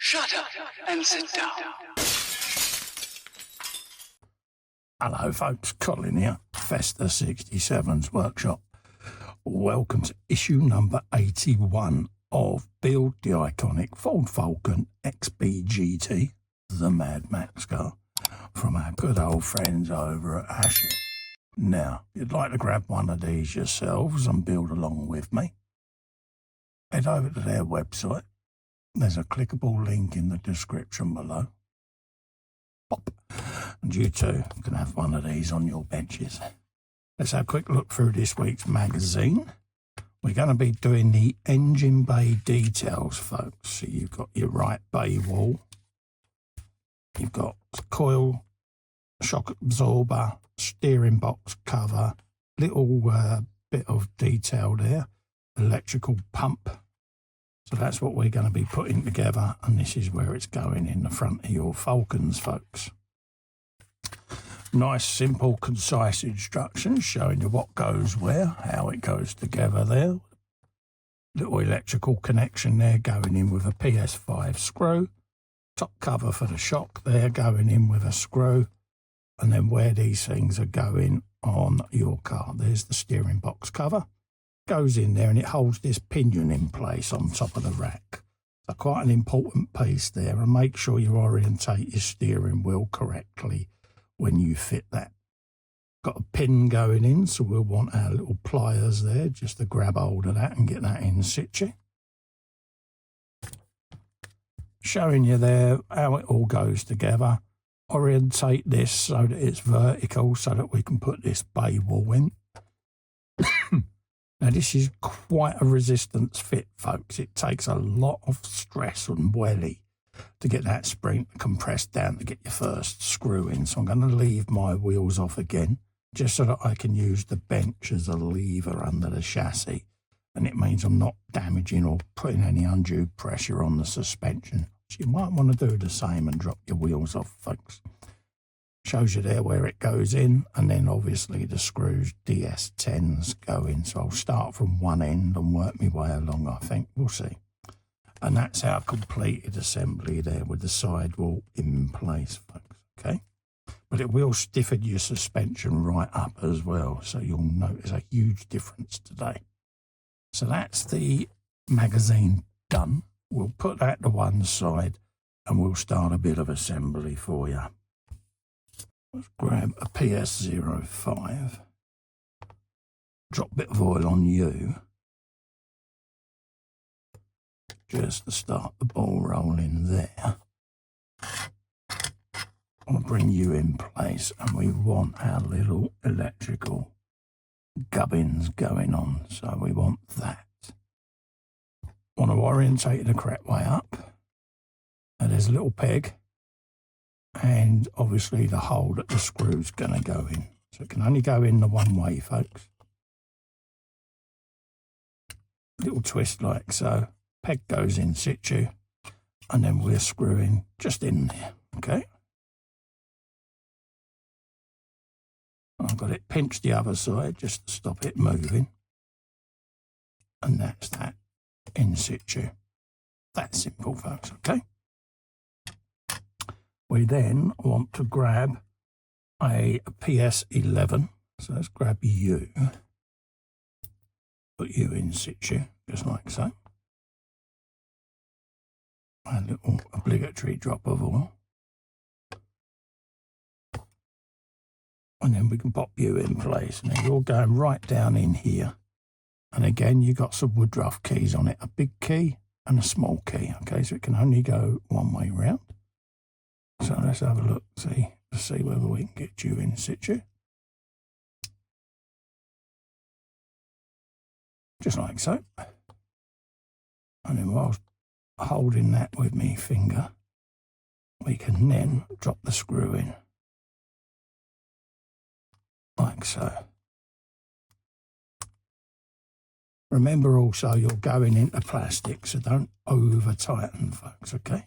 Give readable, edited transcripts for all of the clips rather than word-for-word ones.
Shut up and sit down. Hello folks, Colin here, Festa 67's workshop. Welcome to issue number 81 of Build the Iconic Ford Falcon XB GT, the Mad Max car, from our good old friends over at Hachette. Now, if you'd like to grab one of these yourselves and build along with me, head over to their website. There's a clickable link in the description below. Pop. And you too can have one of these on your benches. Let's have a quick look through this week's magazine. We're going to be doing the engine bay details, folks. So you've got your right bay wall. You've got coil, shock absorber, steering box cover, little bit of detail there, electrical pump. So that's what we're going to be putting together, and this is where it's going in the front of your Falcons, folks. Nice, simple, concise instructions showing you what goes where, how it goes together there. Little electrical connection there going in with a PS5 screw. Top cover for the shock there going in with a screw. And then where these things are going on your car. There's the steering box cover. Goes in there and it holds this pinion in place on top of the rack. So quite an important piece there, and make sure you orientate your steering wheel correctly when you fit that. Got a pin going in, so we'll want our little pliers there just to grab hold of that and get that in situ. Showing you there how it all goes together. Orientate this so that it's vertical so that we can put this bay wall in. Now this is quite a resistance fit, folks. It takes a lot of stress and welly to get that spring compressed down to get your first screw in. So I'm going to leave my wheels off again, just so that I can use the bench as a lever under the chassis. And it means I'm not damaging or putting any undue pressure on the suspension. So you might want to do the same and drop your wheels off, folks. Shows you there where it goes in, and then obviously the screws DS10s go in. So I'll start from one end and work my way along, I think. We'll see. And that's our completed assembly there with the sidewall in place, folks, okay? But it will stiffen your suspension right up as well, so you'll notice a huge difference today. So that's the magazine done. We'll put that to one side and we'll start a bit of assembly for you. Let's grab a PS05, drop a bit of oil on you, just to start the ball rolling there. I'll bring you in place, and we want our little electrical gubbins going on, so we want that. Want to orientate it the correct way up, and there's a little peg, and obviously the hole that the screw's going to go in. So it can only go in the one way, folks. Little twist like so. Peg goes in situ, and then we're screwing just in there, okay? I've got it pinched the other side just to stop it moving. And that's that in situ. That's simple, folks, okay? We then want to grab a PS11. So let's grab you. Put you in situ, just like so. A little obligatory drop of oil. And then we can pop you in place. Now you're going right down in here. And again, you've got some Woodruff keys on it, a big key and a small key. Okay, so it can only go one way round. So let's have a look, see whether we can get you in situ. Just like so. And then whilst holding that with my finger, we can then drop the screw in. Like so. Remember also you're going into plastic, so don't over tighten, folks, okay?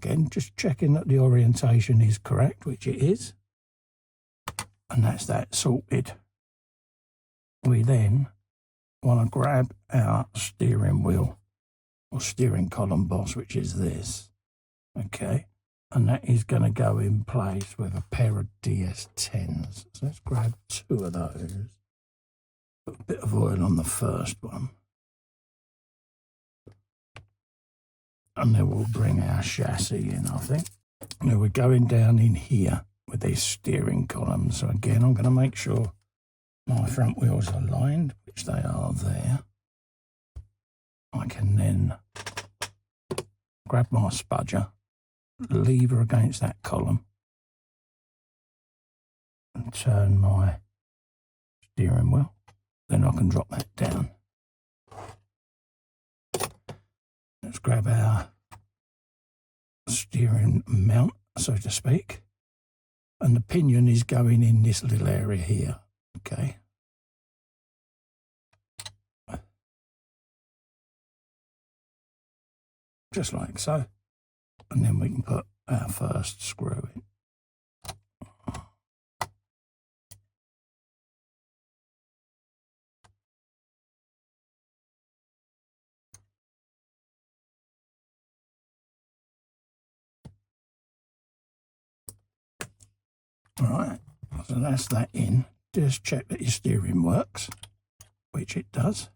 Again, just checking that the orientation is correct, which it is. And that's that sorted. We then want to grab our steering wheel or steering column boss, which is this. Okay, and that is going to go in place with a pair of DS10s. So let's grab 2 of those. Put a bit of oil on the first one. And then we'll bring our chassis in, I think. Now we're going down in here with these steering columns. So again, I'm going to make sure my front wheels are aligned, which they are there. I can then grab my spudger, lever against that column, and turn my steering wheel. Then I can drop that down. Let's grab our steering mount, so to speak. And the pinion is going in this little area here. Okay. Just like so. And then we can put our first screw in. All right, so that's that in. Just check that your steering works, which it does.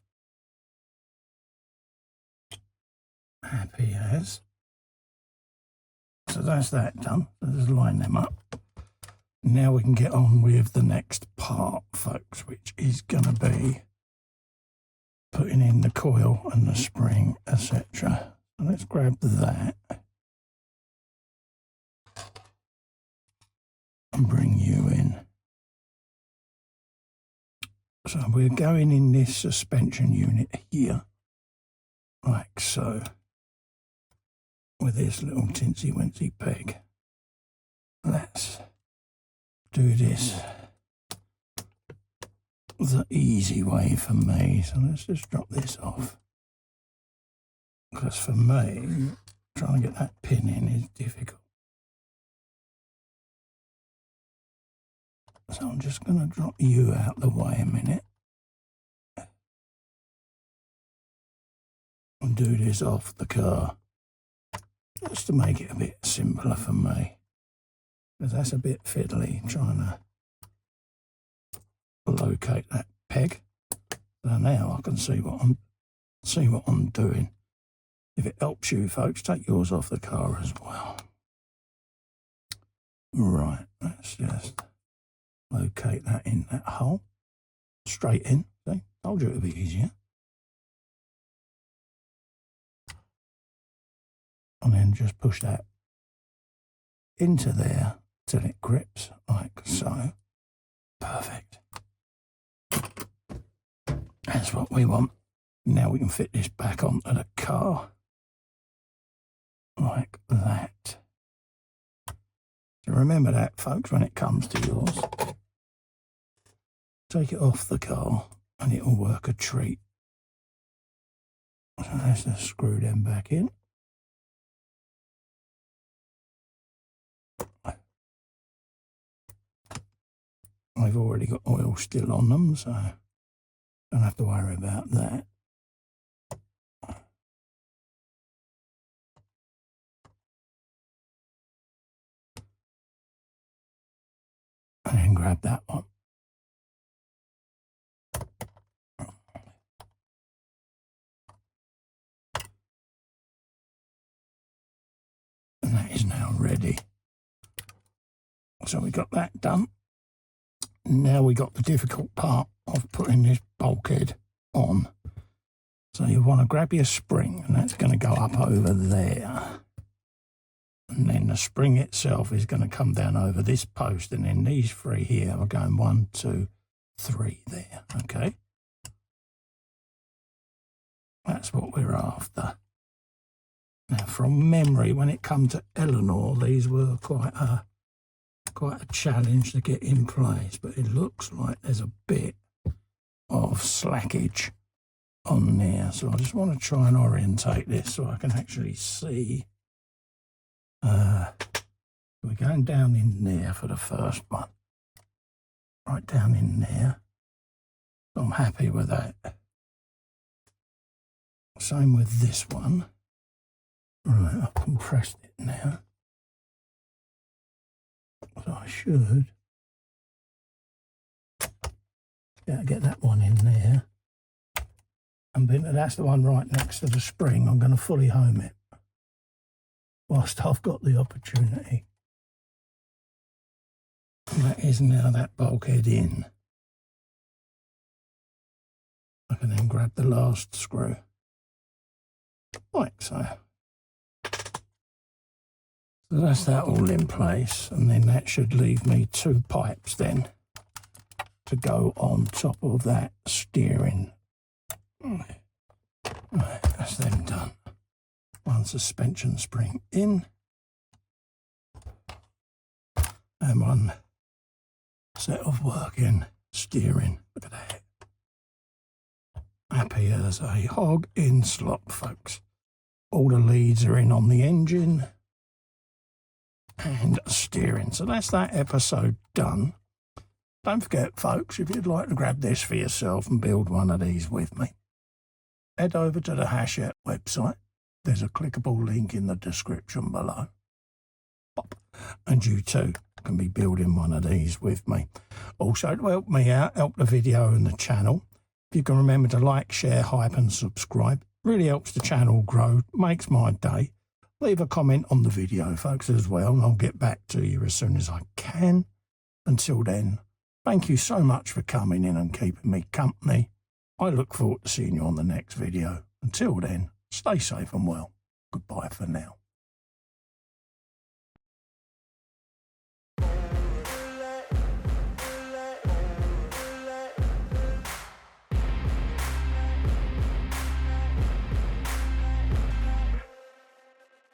Happy as. So that's that done. So just line them up. Now we can get on with the next part, folks, which is going to be putting in the coil and the spring, etc. So let's grab that and bring you in. So we're going in this suspension unit here, like so, with this little tinsy-wincy peg. Let's do this the easy way for me. So let's just drop this off. Because for me, trying to get that pin in is difficult. So I'm just going to drop you out the way a minute. And do this off the car. Just to make it a bit simpler for me. Because that's a bit fiddly, trying to locate that peg. So now I can see what I'm doing. If it helps you folks, take yours off the car as well. Right, let's just locate that in that hole. Straight in. See? Told you it would be easier. And then just push that into there till it grips like so. Perfect. That's what we want. Now we can fit this back onto the car like that. So remember that, folks, when it comes to yours. Take it off the car and it'll work a treat. So let's just screw them back in. I've already got oil still on them, so don't have to worry about that. And then grab that one. And that is now ready. So we got that done. Now we got the difficult part of putting this bulkhead on. So you want to grab your spring, and that's going to go up over there. And then the spring itself is going to come down over this post, and then these 3 here are going 1, 2, 3 there, okay? That's what we're after. Now, from memory, when it come to Eleanor, these were quite a challenge to get in place, but it looks like there's a bit of slackage on there. So I just want to try and orientate this so I can actually see. We're going down in there for the first one. Right down in there. So I'm happy with that. Same with this one. Right, I've compressed it now. So I should get that one in there. And that's the one right next to the spring. I'm going to fully home it whilst I've got the opportunity. And that is now that bulkhead in. I can then grab the last screw, like so. So that's that all in place, and then that should leave me 2 pipes then to go on top of that steering. Right, that's then done. One suspension spring in, and one set of working steering. Look at that. Happy as a hog in slop, folks. All the leads are in on the engine and steering. So that's that episode done. Don't forget, folks, if you'd like to grab this for yourself and build one of these with me, head over to the Hachette website. There's a clickable link in the description below. And you too can be building one of these with me. Also, to help me out, help the video and the channel, if you can remember to like, share, hype and subscribe. Really helps the channel grow, makes my day. Leave a comment on the video, folks, as well, and I'll get back to you as soon as I can. Until then, thank you so much for coming in and keeping me company. I look forward to seeing you on the next video. Until then, stay safe and well. Goodbye for now.